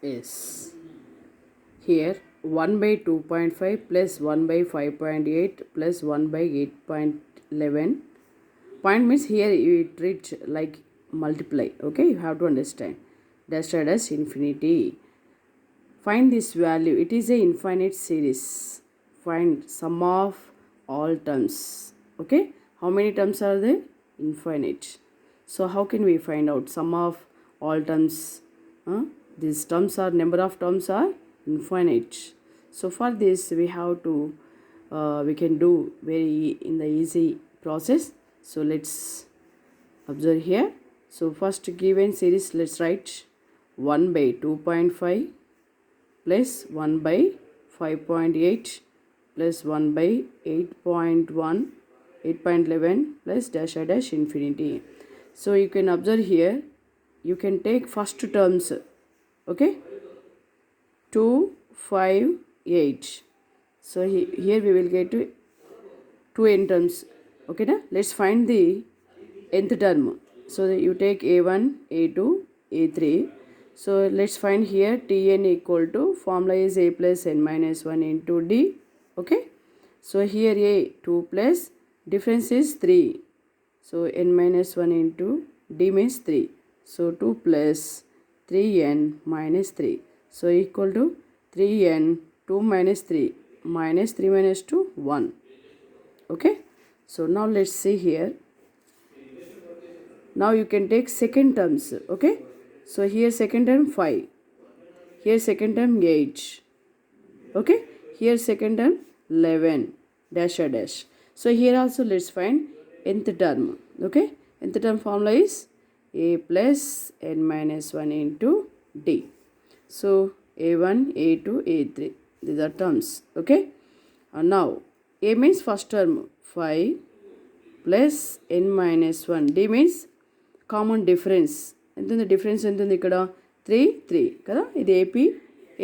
is here 1 by 2.5 plus 1 by 5.8 plus 1 by 8.11. Point means here you treat like multiply. Okay, you have to understand. Dash as infinity. Find this value. It is a infinite series. Find sum of all terms. Okay, how many terms are there? Infinite. So how can we find out sum of all terms? These terms are, number of terms are infinite. So for this we have to we can do very in the easy process. So let's observe here. So first given series, let's write 1 by 2.5 plus 1 by 5.8 plus 1 by 8.1 8.11 plus dash dash infinity. So you can observe here, you can take first terms. Okay, 2 5 8. So here we will get to 2 n terms. Okay na? Let's find the nth term. So you take a1 a2 a3. So let's find here Tn equal to, formula is a plus n minus 1 into d. Okay, so here a 2 plus difference is 3. So n minus 1 into d means 3. So 2 plus 3n minus 3. So equal to 3n 2 minus 3 minus 3 minus 2 1. Okay, so now let's see here. Now you can take second terms. Okay, so here second term 5, here second term 8. Okay, here second term 11 dash or dash. So here also let's find nth term. Okay, nth term formula is a plus n minus 1 into d. So a1 a2 a3, these are terms. Okay, now a means first term 5 plus n minus 1, d means common difference ఎంత ఉంది? Difference ఎంత ఉంది ఇక్కడ? 3 కదా. ఇది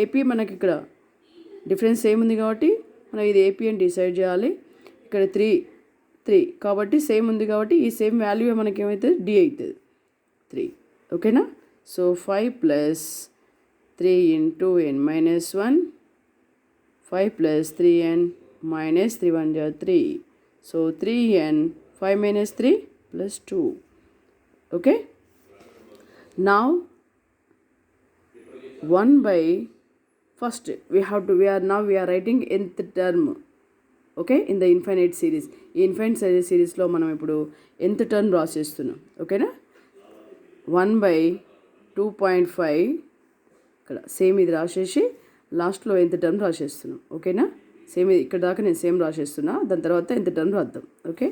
AP మనకి ఇక్కడ difference ఏముంది కాబట్టి మనం ఇది ఏపీ అని డిసైడ్ చేయాలి. ఇక్కడ 3 కాబట్టి సేమ్ ఉంది కాబట్టి ఈ సేమ్ వాల్యూ మనకి ఏమవుతుంది? డి అవుతుంది 3. ఓకేనా? సో 5 ప్లస్ 3 ఇంటూ ఎన్ మైనస్ 1, 5 ప్లస్ 3n మైనస్ 3 1 జా 3. So 3n 5 minus 3 plus 2. Okay, now 1 by first we are writing nth term. Okay, in the infinite series. ఈ ఇన్ఫైనైట్ సిరీస్లో మనం ఇప్పుడు nth టర్మ్ రాసేస్తున్నాం. ఓకేనా? 1 by 2.5 ఇక్కడ సేమ్ ఇది రాసేసి లాస్ట్లో nth టర్మ్ రాసేస్తున్నాం. ఓకేనా? సేమ్ ఇక్కడ దాకా నేను సేమ్ రాసేస్తున్నా, దాని తర్వాత nth టర్మ్ రాద్దాం. Okay,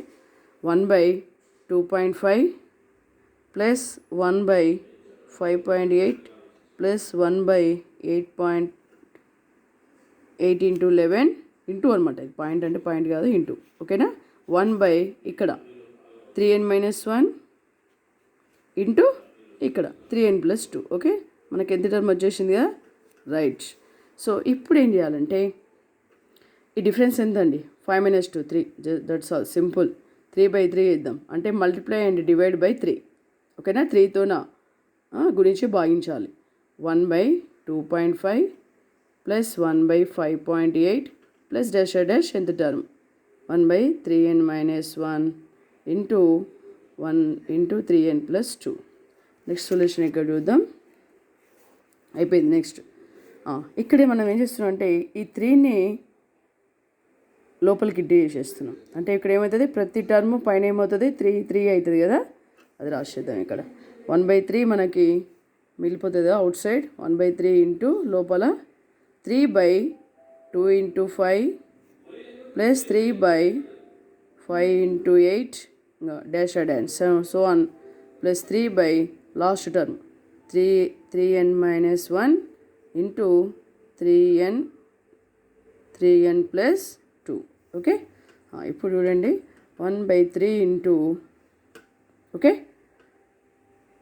1 by 2.5 plus 1 by 5.8 plus 1 by 8.8 into 11 into అనమాట. పాయింట్ అంటే పాయింట్ కాదు, ఇంటూ. ఓకేనా? 1 by ఇక్కడ 3n minus 1 ఇంటూ ఇక్కడ 3n plus 2. ఓకే, మనకి ఎంత టర్మ్ వచ్చేసింది కదా, రైట్. సో ఇప్పుడు ఏం చేయాలంటే ఈ డిఫరెన్స్ ఎంత అండి? 5 minus 2 3, that's all, simple. 3 by 3 ఇద్దాం, అంటే మల్టిప్లై అండ్ డివైడ్ బై 3. ఓకేనా? 3తోన గురించి భాగించాలి. 1 by 2.5 plus 1 by 5.8 plus dash dash ఎంత term 1 by 3n minus 1 into 1 into 3n plus 2. Next solution ఇక్కడ చూద్దాం. అయిపోయింది. నెక్స్ట్ ఇక్కడే మనం ఏం చేస్తున్నాం అంటే ఈ 3ని లోపలికి ఇంటూ చేసేస్తున్నాం. అంటే ఇక్కడ ఏమవుతుంది? ప్రతి టర్మ్ పైన ఏమవుతుంది? 3 అవుతుంది కదా, అది రాసేద్దాం. ఇక్కడ 1 by 3 మనకి మిగిలిపోతుంది అవుట్ సైడ్. 1 by 3 ఇంటూ లోపల 3 by 2 into 5 plus 3 by 5 into 8 dash dash so on plus 3 by last term 3n minus 1 into 3n plus 2. Okay, ఇప్పుడు చూడండి 1 by 3 ఇంటూ. ఓకే,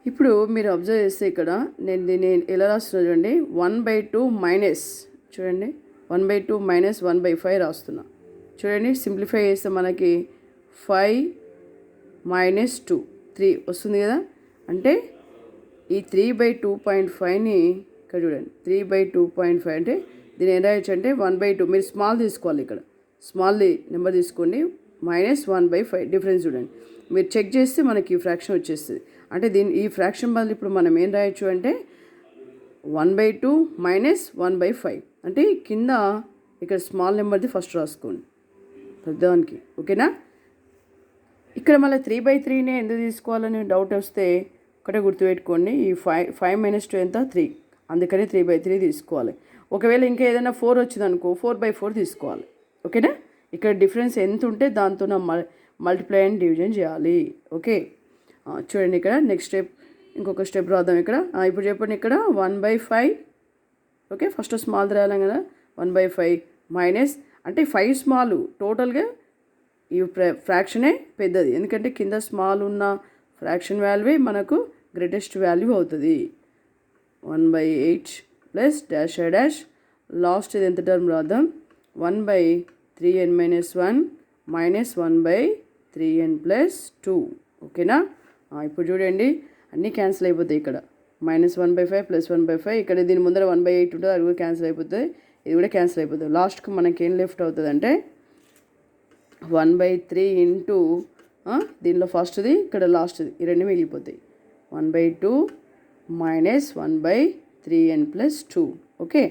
ఇప్పుడు మీరు అబ్జర్వ్ చేస్తే ఇక్కడ నేను దీన్ని ఎలా రాస్తున్నా చూడండి. 1 by 2 మైనస్, చూడండి 1 by 2 మైనస్ 1 by 5 రాస్తున్నా. చూడండి, సింప్లిఫై చేస్తే మనకి 5 minus 2 3 వస్తుంది కదా. అంటే ఈ 3 by 2.5ని ఇక్కడ చూడండి 3/2.5 అంటే దీని ఏం రాయొచ్చు అంటే 1/2. మీరు స్మాల్ తీసుకోవాలి, ఇక్కడ స్మాల్ నెంబర్ తీసుకోండి, -1/5 డిఫరెన్స్ చూడండి. మీరు చెక్ చేస్తే మనకి ఈ ఫ్రాక్షన్ వచ్చేస్తుంది. అంటే ఈ ఫ్రాక్షన్ బదులు ఇప్పుడు మనం ఏం రాయొచ్చు అంటే 1/2 -1/5 అంటే కింద ఇక్కడ స్మాల్ నెంబర్ది ఫస్ట్ రాసుకోండి పెద్దదానికి. ఓకేనా? ఇక్కడ మళ్ళీ 3/3నే ఎందుకు తీసుకోవాలని డౌట్ వస్తే ఒకటే గుర్తుపెట్టుకోండి, ఈ 5 - 2 ఎంత 3, అందుకని 3/3 తీసుకోవాలి. ఒకవేళ ఇంకా ఏదైనా 4 వచ్చింది అనుకో 4/4 తీసుకోవాలి. ఓకేనా? ఇక్కడ డిఫరెన్స్ ఎంత ఉంటే దాంతో మల్టిప్లై అండ్ డివిజన్ చేయాలి. ఓకే, చూడండి ఇక్కడ నెక్స్ట్ స్టెప్, ఇంకొక స్టెప్ రాద్దాం. ఇక్కడ ఇప్పుడు చెప్పండి, ఇక్కడ 1/5. ఓకే, ఫస్ట్ స్మాల్ రాయాలి కదా, 1/5 మైనస్ అంటే 5 స్మాల్, టోటల్గా ఈ ఫ్రాక్షనే పెద్దది, ఎందుకంటే కింద స్మాల్ ఉన్న ఫ్రాక్షన్ వాల్యూవే మనకు గ్రేటెస్ట్ వాల్యూ అవుతుంది. 1/8 ప్లస్ డాష్ డాష్, లాస్ట్ ఇది ఎంత టర్మ్ రాద్దాం, 1/3n - 1 -1/3n + 2. ఓకేనా? ఇప్పుడు చూడండి అన్నీ క్యాన్సిల్ అయిపోతాయి. ఇక్కడ -1/5 + 1/5, ఇక్కడ దీని ముందర 1/8 ఉంటుంది, అది కూడా క్యాన్సిల్ అయిపోతుంది, ఇది కూడా క్యాన్సిల్ అయిపోతుంది. లాస్ట్కి మనకి ఏం లెఫ్ట్ అవుతుంది అంటే 1/3 ఇంటూ దీనిలో ఫస్ట్ది ఇక్కడ లాస్ట్ది, ఈ రెండు మిగిలిపోతాయి. 1/2 -1/3n + 2. ఓకే,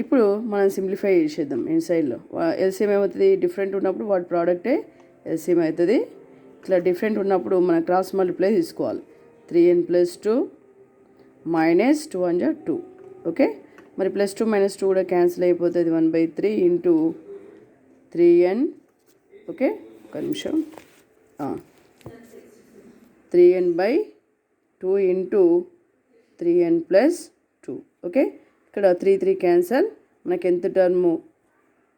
ఇప్పుడు మనం సింప్లిఫై చేసేద్దాం. ఇన్సైడ్లో ఎల్సిఎం ఏమవుతుంది, డిఫరెంట్ ఉన్నప్పుడు వాటి ప్రోడక్టే ఎల్సిఎం అవుతుంది. ఇట్లా డిఫరెంట్ ఉన్నప్పుడు మనం క్రాస్ మల్టిప్లై తీసుకోవాలి. 3n + 2 -2 = 2. ఓకే, మరి +2 - 2 కూడా క్యాన్సిల్ అయిపోతుంది. 1/3 ఇంటూ 3n. ఓకే, ఒక నిమిషం, 3n/2 ఇంటూ 3n + 2. ఓకే, ఇక్కడ 3 క్యాన్సల్, మనకి ఎంత టర్ము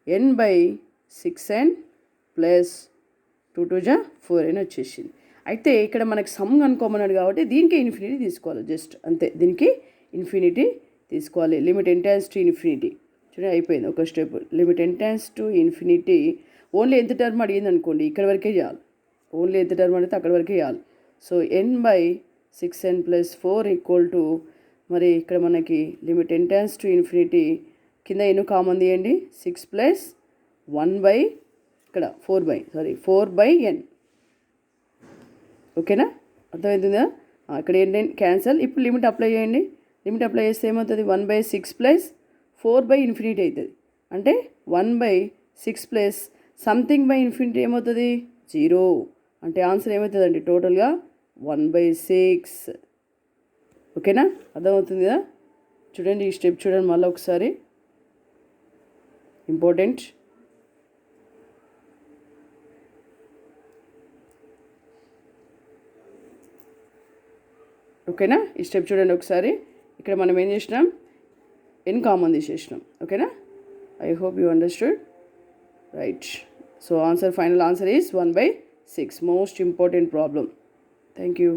n/6n ప్లస్ 2 2 = 4n వచ్చేసింది. అయితే ఇక్కడ మనకి సమ్ కనుక్కోమన్నాడు కాబట్టి దీనికి ఇన్ఫినిటీ తీసుకోవాలి, జస్ట్ అంతే, దీనికి ఇన్ఫినిటీ తీసుకోవాలి. Limit n → ∞. చూడండి అయిపోయింది ఒక స్టెప్. Limit n → ∞. ఓన్లీ ఎంత టర్మ్ అడిగింది అనుకోండి ఇక్కడ వరకే చేయాలి, ఓన్లీ ఎంత టర్మ్ అడిగితే అక్కడ వరకే చేయాలి. సో n/6n + 4 = మరి ఇక్కడ మనకి లిమిట్ n → ∞, కింద ఎన్ని కామన్ తీయండి, 6 + 1/ ఇక్కడ 4/n. ఓకేనా? అర్థమవుతుందా? ఇక్కడ ఏంటంటే క్యాన్సల్. ఇప్పుడు లిమిట్ అప్లై చేయండి. లిమిట్ అప్లై చేస్తే ఏమవుతుంది, 1/6 + 4/∞ అవుతుంది. అంటే 1/6 ప్లస్ సంథింగ్ బై ఇన్ఫినిటీ ఏమవుతుంది, 0. అంటే ఆన్సర్ ఏమవుతుందండి టోటల్గా 1/6. ఓకేనా? అర్థమవుతుంది కదా? చూడండి ఈ స్టెప్ చూడండి మళ్ళీ ఒకసారి, ఇంపార్టెంట్. ఓకేనా? ఈ స్టెప్ చూడండి ఒకసారి. ఇక్కడ మనం ఏం చేసినాం, n కామన్ తీసేసినాం. ఓకేనా? I hope you understood. Right. So answer, final answer is 1/6. Most important problem. Thank you.